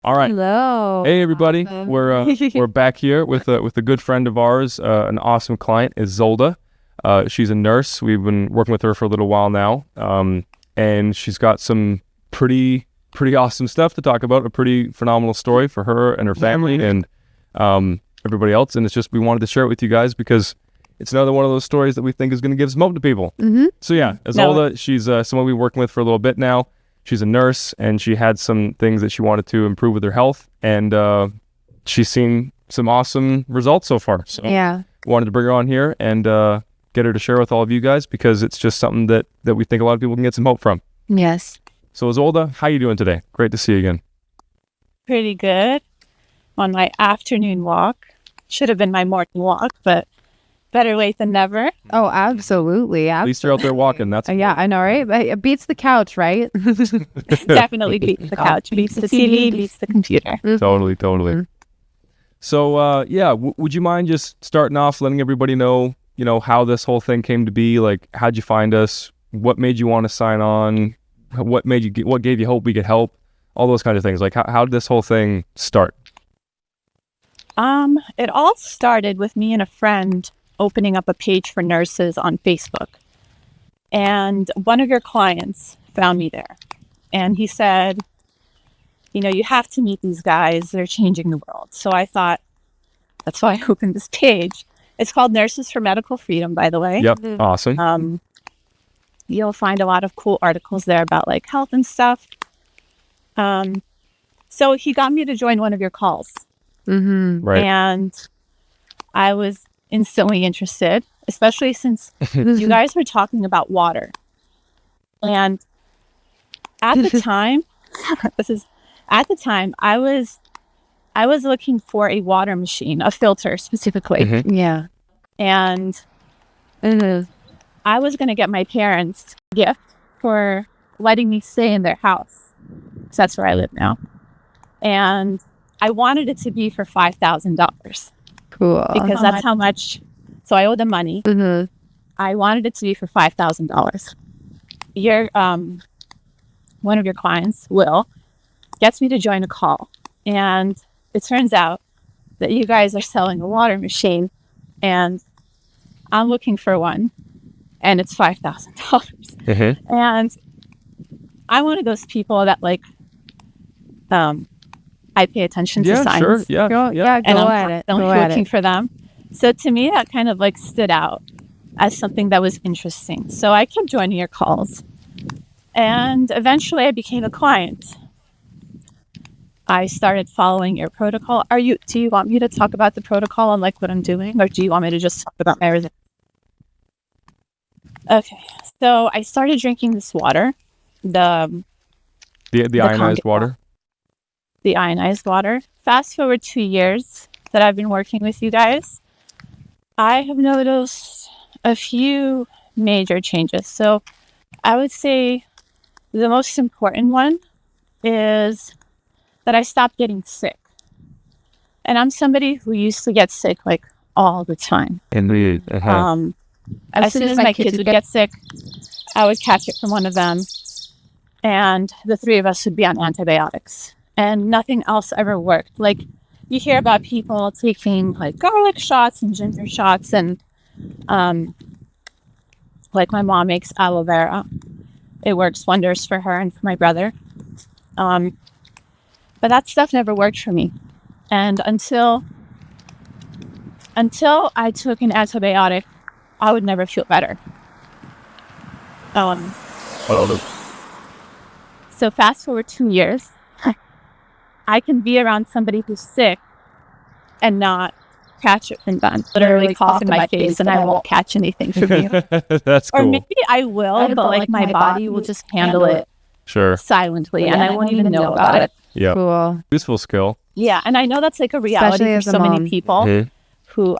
All right. Hello. Hey, everybody. Awesome. We're back here with a good friend of ours, an awesome client, Izolda. She's a nurse. We've been working with her for a little while now, and she's got some pretty awesome stuff to talk about. A pretty phenomenal story for her and her family and everybody else. And it's just we wanted to share it with you guys because it's another one of those stories that we think is going to give some hope to people. Mm-hmm. So yeah, Izolda, she's someone we've been working with for a little bit now. She's a nurse, and she had some things that she wanted to improve with her health, and she's seen some awesome results so far. So Yeah. wanted to bring her on here and get her to share with all of you guys because it's just something that we think a lot of people can get some hope from. Yes. So Izolda, how you doing today? Great to see you again. Pretty good on my afternoon walk. Should have been my morning walk, but better late than never. Oh, absolutely. At least you're out there walking. That's Yeah, I know, right? But it beats the couch, right? Definitely beats the couch, beats the TV, beats the computer. Totally. So would you mind just starting off letting everybody know, how this whole thing came to be? Like, how'd you find us? What made you want to sign on? What gave you hope we could help? All those kind of things. Like, how did this whole thing start? It all started with me and a friend opening up a page for nurses on Facebook. And one of your clients found me there. And he said, you have to meet these guys. They're changing the world. So I thought, that's why I opened this page. It's called Nurses for Medical Freedom, by the way. Yep. Awesome. You'll find a lot of cool articles there about like health and stuff. So he got me to join one of your calls. Mm-hmm. Right. And I was instantly interested, especially since you guys were talking about water. And at the time, I was looking for a water machine, a filter specifically. Mm-hmm. Yeah. And I was going to get my parents a gift for letting me stay in their house, because that's where I live now. And I wanted it to be for $5,000. Cool. Because that's how much. So I owe them money. Mm-hmm. I wanted it to be for $5,000. Your one of your clients, Will, gets me to join a call, and it turns out that you guys are selling a water machine, and I'm looking for one, and it's $5,000. Mm-hmm. And I'm one of those people that I pay attention to signs. Sure. Yeah. Go And at I'm looking for them. So to me, that kind of stood out as something that was interesting. So I kept joining your calls. And eventually I became a client. I started following your protocol. Do you want me to talk about the protocol and what I'm doing? Or do you want me to just talk about my results? Okay. So I started drinking this water. The ionized water. The ionized water. Fast forward 2 years that I've been working with you guys, I have noticed a few major changes. So I would say the most important one is that I stopped getting sick. And I'm somebody who used to get sick all the time. Indeed. As soon as my kids would get sick, I would catch it from one of them, and the three of us would be on antibiotics. And nothing else ever worked. You hear about people taking garlic shots and ginger shots, and my mom makes aloe vera. It works wonders for her and for my brother. But that stuff never worked for me. And until I took an antibiotic, I would never feel better. So fast forward 2 years, I can be around somebody who's sick and not catch it from them. Literally cough in my face and I won't catch anything from you. That's cool. Or maybe I will, but my body will just handle it silently, and I won't even know about it. Yeah. Cool. Useful skill. Yeah, and I know that's a reality Especially for as a so many mom. people who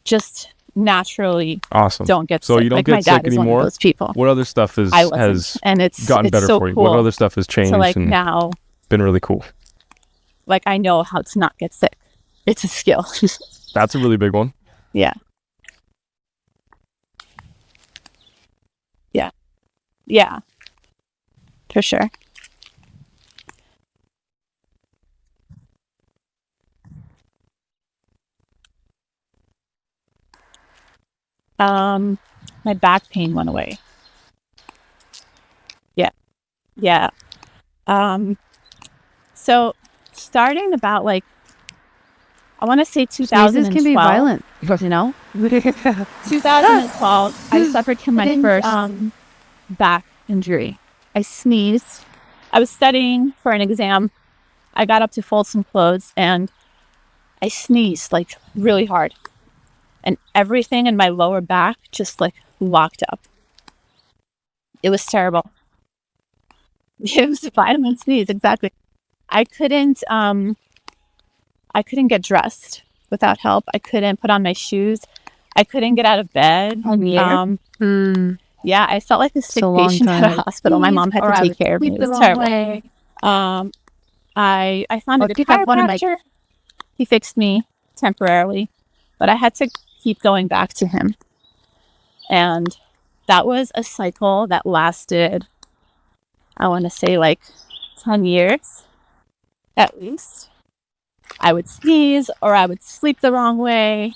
just naturally Awesome. don't get sick. So you don't my get dad sick is one anymore? of those people. What other stuff has And it's gotten better so for you? cool. What other stuff has changed So and now, been really cool? I know how to not get sick. It's a skill. That's a really big one. Yeah. Yeah. For sure. My back pain went away. Yeah. So starting about like, I want to say 2012. Sneezes can be violent, you know? 2012, I suffered from my first back injury. I sneezed. I was studying for an exam. I got up to fold some clothes and I sneezed like really hard. And everything in my lower back just like locked up. It was terrible. It was a vitamin sneeze, exactly. I couldn't get dressed without help. I couldn't put on my shoes. I couldn't get out of bed. Yeah, I felt like a sick patient at a hospital. My mom had to take care of me. It was terrible. I found a good chiropractor. He fixed me temporarily, but I had to keep going back to him. And that was a cycle that lasted, I want to say like 10 years at least. I would sneeze or I would sleep the wrong way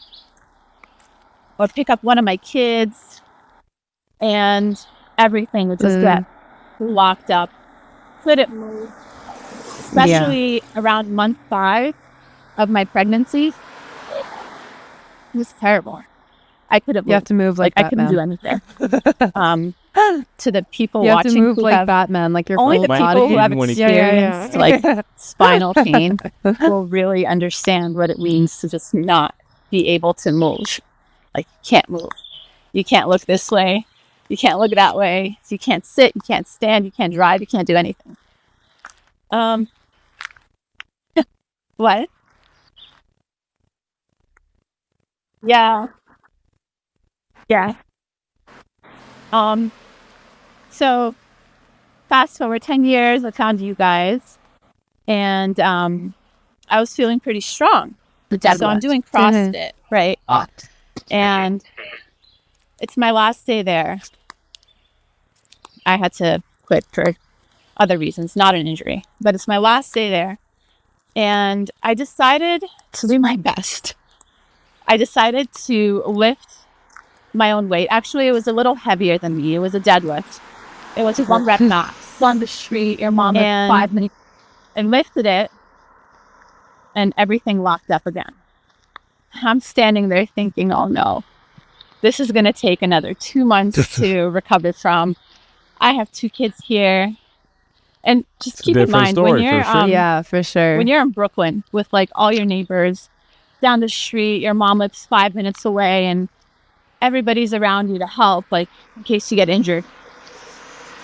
or pick up one of my kids and everything would just get locked up. Couldn't move. Especially around month 5 of my pregnancy. It was terrible. I couldn't move. You have to move like I couldn't do anything. To the people watching, you have to move who like have, Batman, like your only full the body. people who have When he- experienced like spinal pain will really understand what it means to just not be able to move. Like you can't move. You can't look this way. You can't look that way. You can't sit. You can't stand. You can't drive. You can't do anything. What? Yeah. So fast forward 10 years, I found you guys, and I was feeling pretty strong. So I'm doing CrossFit, right? And it's my last day there. I had to quit for other reasons, not an injury, but it's my last day there. And I decided to do my best. I decided to lift my own weight. Actually, it was a little heavier than me. It was a deadlift. It was a 1 rep max. On the street, your mom at 5 minutes. And lifted it, and everything locked up again. I'm standing there thinking, oh no, this is going to take another 2 months to recover from. I have 2 kids here. And just It's a keep in different mind, story, when you're for sure. Yeah, for sure. when you're in Brooklyn with like all your neighbors down the street, your mom lives 5 minutes away, and everybody's around you to help, like in case you get injured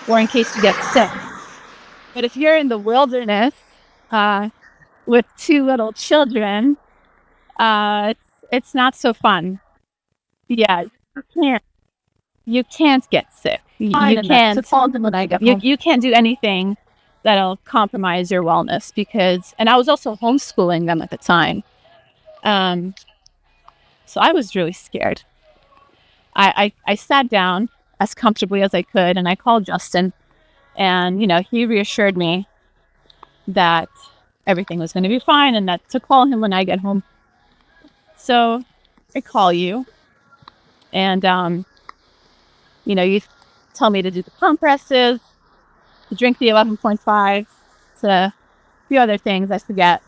or in case you get sick. But if you're in the wilderness with 2 little children, it's not so fun. Yeah, you can't get sick. You can't. You can't do anything that'll compromise your wellness and I was also homeschooling them at the time. So I was really scared. I sat down as comfortably as I could and I called Justyn, and he reassured me that everything was going to be fine and that to call him when I get home. So I call you, and you tell me to do the compresses, to drink the 11.5, to a few other things I forget.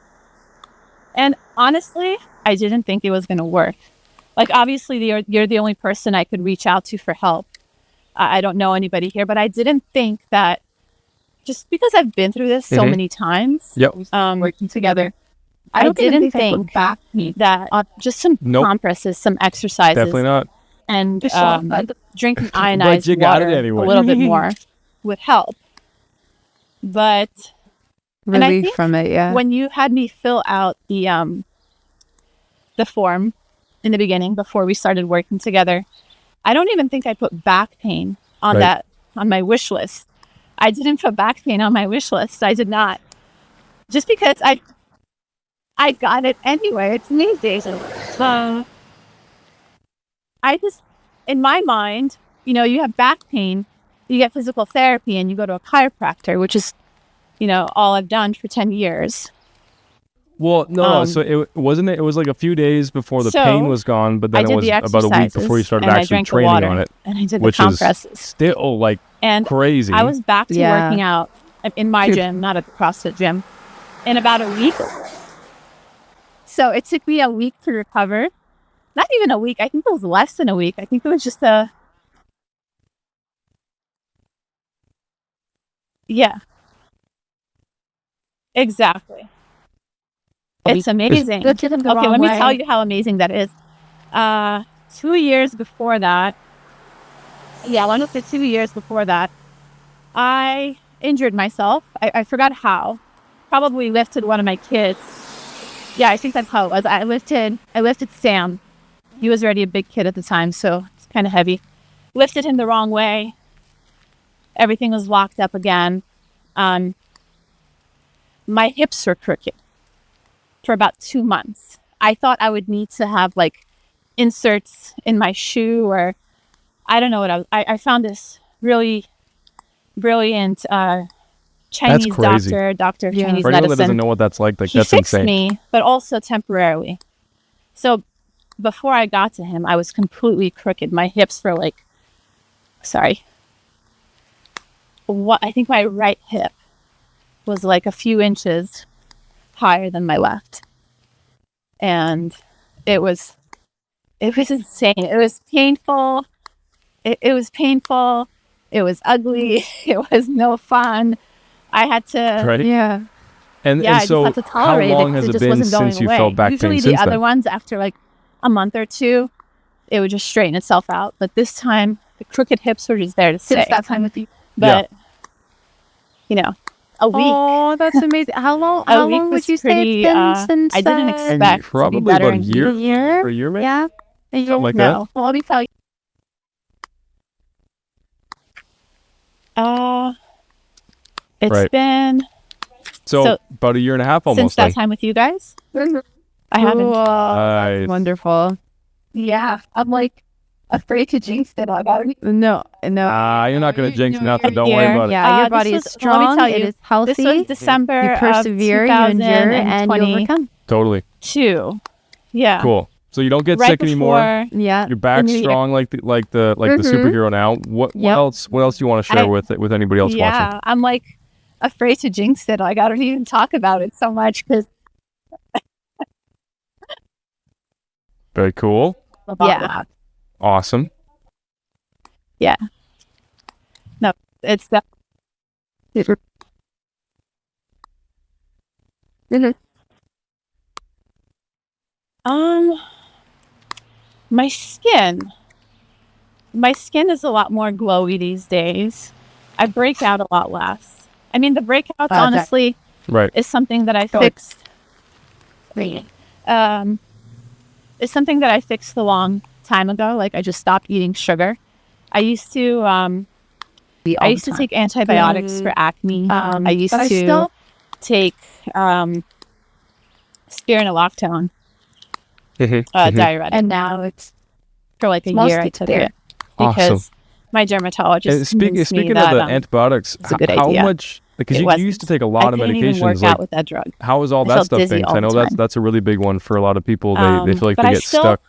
And honestly, I didn't think it was going to work. Like, obviously, you're the only person I could reach out to for help. I don't know anybody here, but I didn't think that, just because I've been through this so many times, working together, I didn't think that just some compresses, some exercises, Definitely not. and drinking But ionized you got water it anyway. a little bit more would help. But and I Relief think from it, yeah. when you had me fill out the form in the beginning before we started working together, I don't even think I put back pain on on my wish list. I didn't put back pain on my wish list. I did not. Just because I got it anyway. It's amazing. So I just, in my mind, you have back pain, you get physical therapy, and you go to a chiropractor, which is, all I've done for 10 years. Well, no. So it wasn't. It was like a few days before the pain was gone, but then it was about a week before you started actually training on it, and I did the which compresses. is still like and crazy. I was back to working out in my gym, not at the CrossFit gym, in about a week. So it took me a week to recover. Not even a week. I think it was less than a week. I think it was just yeah. Exactly. It's amazing. Okay, let me tell you how amazing that is. 2 years before that, I want to say 2 years before that, I injured myself. I forgot how. Probably lifted one of my kids. Yeah, I think that's how it was. I lifted Sam. He was already a big kid at the time, so it's kind of heavy. Lifted him the wrong way. Everything was locked up again. My hips were crooked for about 2 months. I thought I would need to have like inserts in my shoe, or I don't know what I found this really brilliant Chinese doctor of Chinese For anyone medicine. that doesn't know what that's like He that's fixed insane. me, but also temporarily. So before I got to him, I was completely crooked. My hips were like, I think my right hip was like a few inches higher than my left. And it was insane. It was painful. It was painful. It was ugly. It was no fun. I had to... Right? Yeah. And I so just had to tolerate how long it has because it just been wasn't going since you away. felt back Usually pain the since other then? ones, after like a month or two, it would just straighten itself out. But this time, the crooked hips were just there to stay. Since that time with you. But, a week. Oh, that's amazing. How long would you say pretty, it's been since I didn't And expect to probably be better about a in year? a year? For a year, maybe? Yeah. A year. Something like No. that? Well, let me tell you. It's Right. been So about a year and a half almost. since that time with you guys. I haven't. Cool. Nice. That's wonderful. Yeah. I'm like afraid to jinx it. I got it. No. You're not going to jinx nothing. Don't Here. worry about it. Yeah, your This body is was- let me strong. tell It you, is healthy. This was December You persevere, of you endure, and you 2022. overcome. Totally. Yeah. Cool. So you don't get Right sick anymore. before Yeah. You're back New Year. strong like the superhero now. What Yep. else? What else do you want to share with anybody else watching? Yeah, I'm like afraid to jinx it. Like I don't even talk about it so much because Very cool. yeah, Awesome. no, it's the my skin. My skin is a lot more glowy these days. I break out a lot less. I mean, the breakouts honestly Right. is something that I fixed. It's something that I fixed a long time ago. Like I just stopped eating sugar. I used to take antibiotics for acne. I used to take spironolactone diuretic. And now it's For like a mostly year I took there. it because my And dermatologist speaking convinced me of that the antibiotics, it's a good how idea. much? Because It you wasn't. used to take a I lot of couldn't even work medications. out Like, with that drug. how is all I that felt stuff dizzy been? 'Cause all I know the time. that's a really big one for a lot of people. They feel like but they I get still- stuck.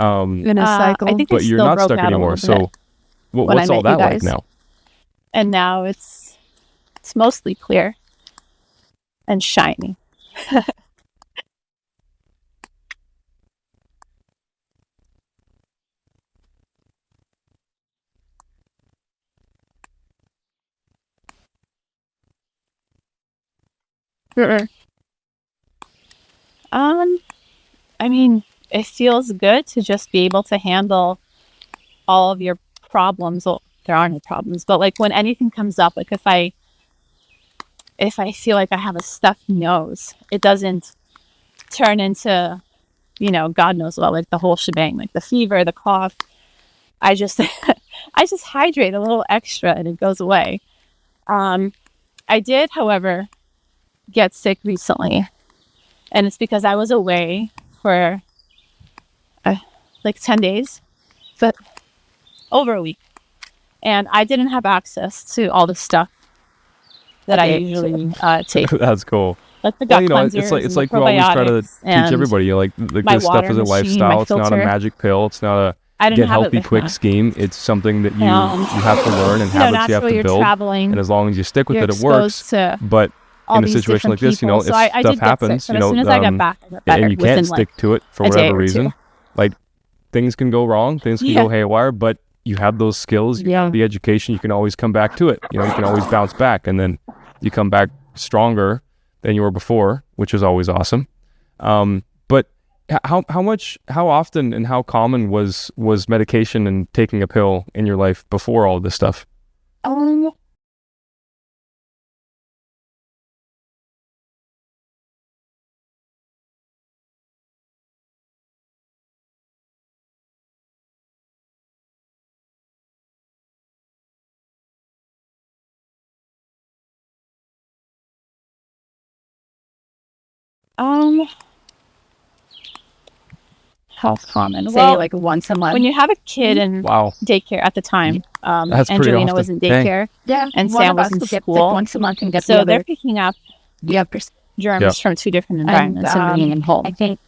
In a cycle. I think I But you're still not broke stuck out a anymore. little So bit. when I what's all met you that like guys. now? And now it's mostly clear and shiny. I mean, it feels good to just be able to handle all of your problems. Well, there are no problems, but like when anything comes up, like if I feel like I have a stuffed nose, it doesn't turn into, God knows what, like the whole shebang, like the fever, the cough. I just hydrate a little extra and it goes away. I did, however, get sick recently, and it's because I was away for like 10 days, but over a week, and I didn't have access to all the stuff that I usually take. That's cool. like the gut Well, cleansers, it's and like the we always try to probiotics, teach and everybody, like my this stuff water is a machine, lifestyle. my It's not a filter. magic pill. It's not a I didn't get have healthy it quick before. scheme. It's something that you And, have to learn and you know, habits you have naturally to you're build. traveling. And as long as you stick with You're it, it works. exposed to But all in a these situation like different this, you know, people. if So I stuff did get happens, sick, you but as soon know, as I got back, I got better and you can't within stick like to it for a day whatever or two. reason, like things can go wrong, things can go haywire, but you have those skills, you have the education, you can always come back to it. You know, you can always bounce back, and then you come back stronger than you were before, which is always awesome. But how often and how common was medication and taking a pill in your life before all this stuff? How common? Say Well, like once a month. when you have a kid in Wow, daycare at the time, that's pretty Angelina often. was in Dang. daycare, Yeah, and one Sam of was us in would get sick school. once a month and get the So other. they're picking up germs from two different environments and bringing them home. I think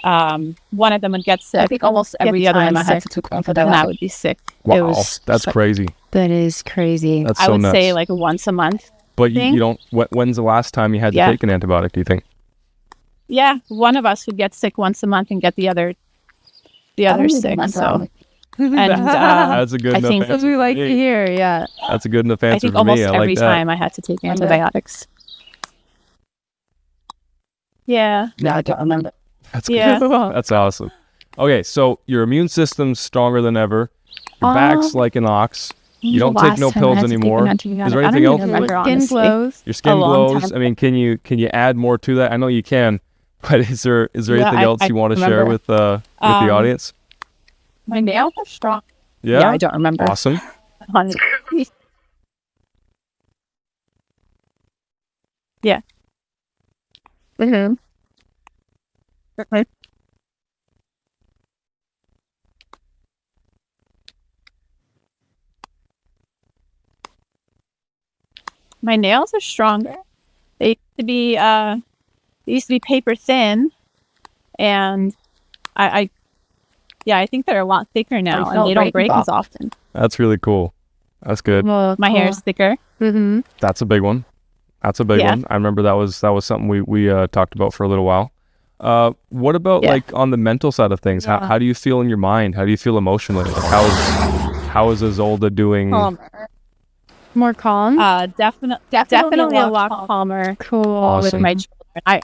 One of them would get sick. I think almost get every the other time one I had sick, to come for that. and I would be sick. Wow, It was that's crazy. That is crazy. That's I so would nuts. say like once a month. But thing. you don't. When's the last time you had to Yeah. take an antibiotic? Do you think? Yeah, one of us would get sick once a month and get the other sick. So and That's a good I enough think- answer. That's what we like for to me. hear. Yeah. That's a good enough I answer think for almost me. I every like that. time I had to take antibiotics. Yeah. No, I don't remember. That's good. Yeah. That's awesome. Okay, so your immune system's stronger than ever. Your back's like an ox. You don't take no pills anymore. Is there anything else? Skin glows. Your skin A long glows. time. I mean, can you add more to that? I know you can, but is there anything else I you want to share remember. with the audience? My nails are strong. Yeah, I don't remember. Awesome. Yeah. Mm-hmm. Okay. My nails are stronger. They used to be paper thin, and I think they're a lot thicker now, and they don't break as often. That's really cool. That's good. Well, My hair is thicker. Mm-hmm. That's a big one. That's a big Yeah. one. I remember that was something we talked about for a little while. What about like on the mental side of things? Yeah. How do you feel in your mind? How do you feel emotionally? Like how is Izolda doing? More calm. Definitely a lot calmer Cool. Awesome. with my children.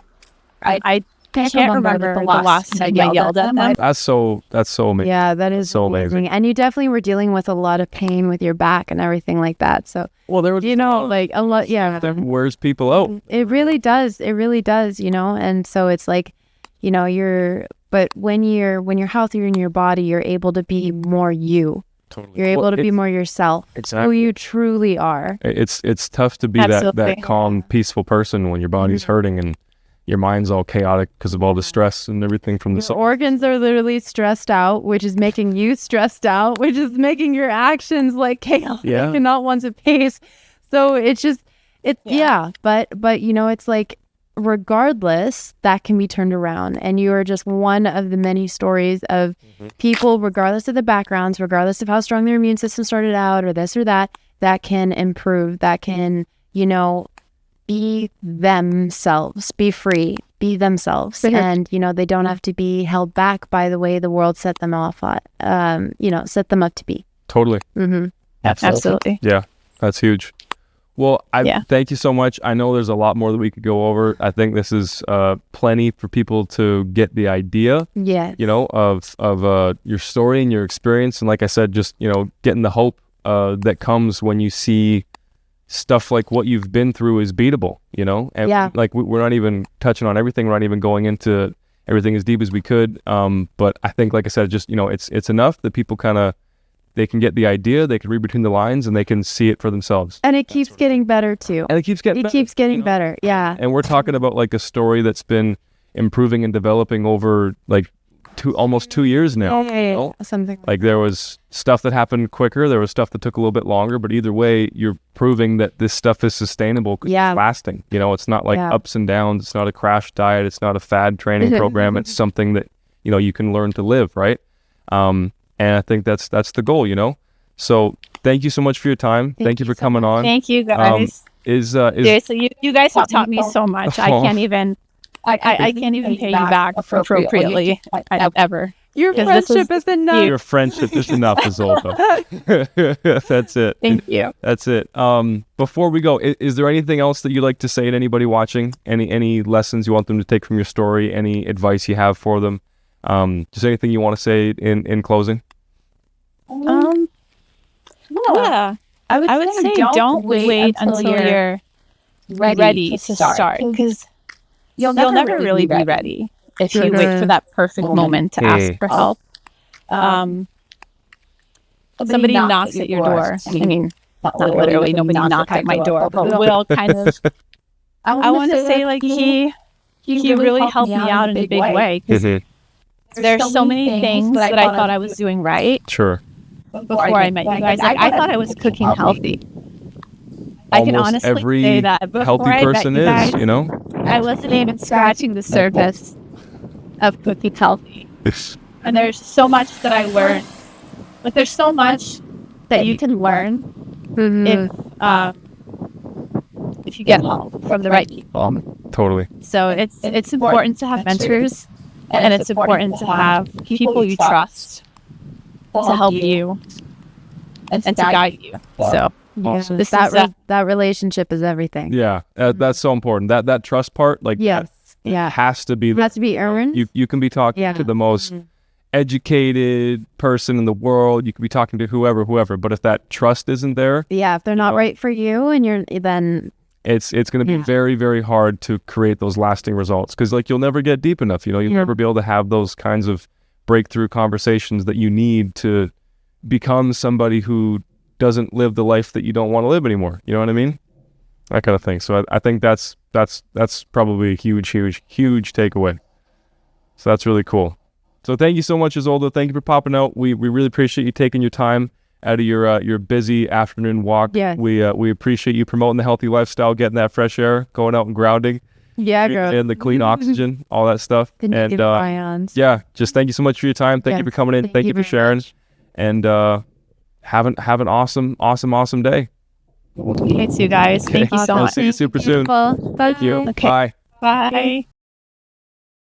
I can't remember the last time I yelled at them. That's so amazing. Yeah, that is So amazing. And you definitely were dealing with a lot of pain with your back and everything like that. So, Well, there was like a lot. Yeah, wears people out. it really does. It really does. And so it's like, but when you're healthier in your body, you're able to be more you. Totally. You're able to be more yourself. Who you truly are. It's tough to be that calm, peaceful person when your body's hurting and your mind's all chaotic because of all the stress and everything from the Your organs are literally stressed out, which is making you stressed out, which is making your actions like chaotic and not ones at pace. So it's just, but it's like, regardless, that can be turned around, and you are just one of the many stories of people, regardless of the backgrounds, regardless of how strong their immune system started out or this or that can improve, that can, be themselves, be free, be themselves. And, they don't have to be held back by the way the world set them off, set them up to be. Totally. Mm-hmm. Absolutely. Yeah, that's huge. Well, thank you so much. I know there's a lot more that we could go over. I think this is plenty for people to get the idea, of your story and your experience. And like I said, just, getting the hope that comes when you see stuff like what you've been through is beatable, And like we're not even touching on everything. We're not even going into everything as deep as we could. But I think, like I said, just, it's enough that people they can get the idea, they can read between the lines, and they can see it for themselves. And it keeps getting better too. And it keeps getting better. Yeah. And we're talking about like a story that's been improving and developing over like almost 2 years now. Yeah. Something Like there was stuff that happened quicker, there was stuff that took a little bit longer, but either way, you're proving that this stuff is sustainable, 'cause it's lasting. You know, it's not like ups and downs. It's not a crash diet. It's not a fad training program. It's something that, you know, you can learn to live, right? And I think that's the goal, you know? So thank you so much for your time. Thank you for coming on. Thank you, guys. Seriously, you guys have taught me so much. I can't even pay you back appropriately ever. Your friendship is enough. Your friendship is enough, Izolda. That's it. Thank you. That's it. Before we go, is there anything else that you'd like to say to anybody watching? Any lessons you want them to take from your story? Any advice you have for them? Just anything you want to say in closing? Yeah. I would say don't wait until you're ready to start, because you'll never really be ready if you wait for that perfect moment to ask for help. Somebody knocks at your door. I mean, not literally, nobody knocked at my door, but Will kind of, I want to say, like, he really helped me out in a big way, because there's so many things that I thought I was doing right. Sure. Before I met you guys, like, I thought I was cooking healthy. I can honestly every say that before healthy I met person you guys, is, you know? I wasn't even scratching the surface of cooking healthy. And there's so much that I learned. Like, there's so much that you can learn if you get help from the right people. Totally. So it's important to have mentors, and it's important to have people you trust to help you and to guide you. So awesome. That relationship is everything. Yeah, that's so important. That trust part, like, has to be. It has to be earned. You can be talking to the most educated person in the world. You can be talking to whoever. But if that trust isn't there, if they're not right for you, and then it's going to be very, very hard to create those lasting results, because like you'll never get deep enough. You know, you'll never be able to have those kinds of breakthrough conversations that you need to become somebody who doesn't live the life that you don't want to live anymore. You know what I mean? That kind of thing. So I think that's probably a huge takeaway. So that's really cool. So thank you so much, Izolda. Thank you for popping out. We really appreciate you taking your time out of your busy afternoon walk. Yeah. We appreciate you promoting the healthy lifestyle, getting that fresh air, going out and grounding. Yeah, girl. And the clean oxygen, all that stuff. The native ions. Yeah, just thank you so much for your time. Thank you for coming in. Thank you for sharing. And have an awesome day. You too, guys. Thank you so much. I'll see you super soon. Thank you. Okay. Bye. Bye.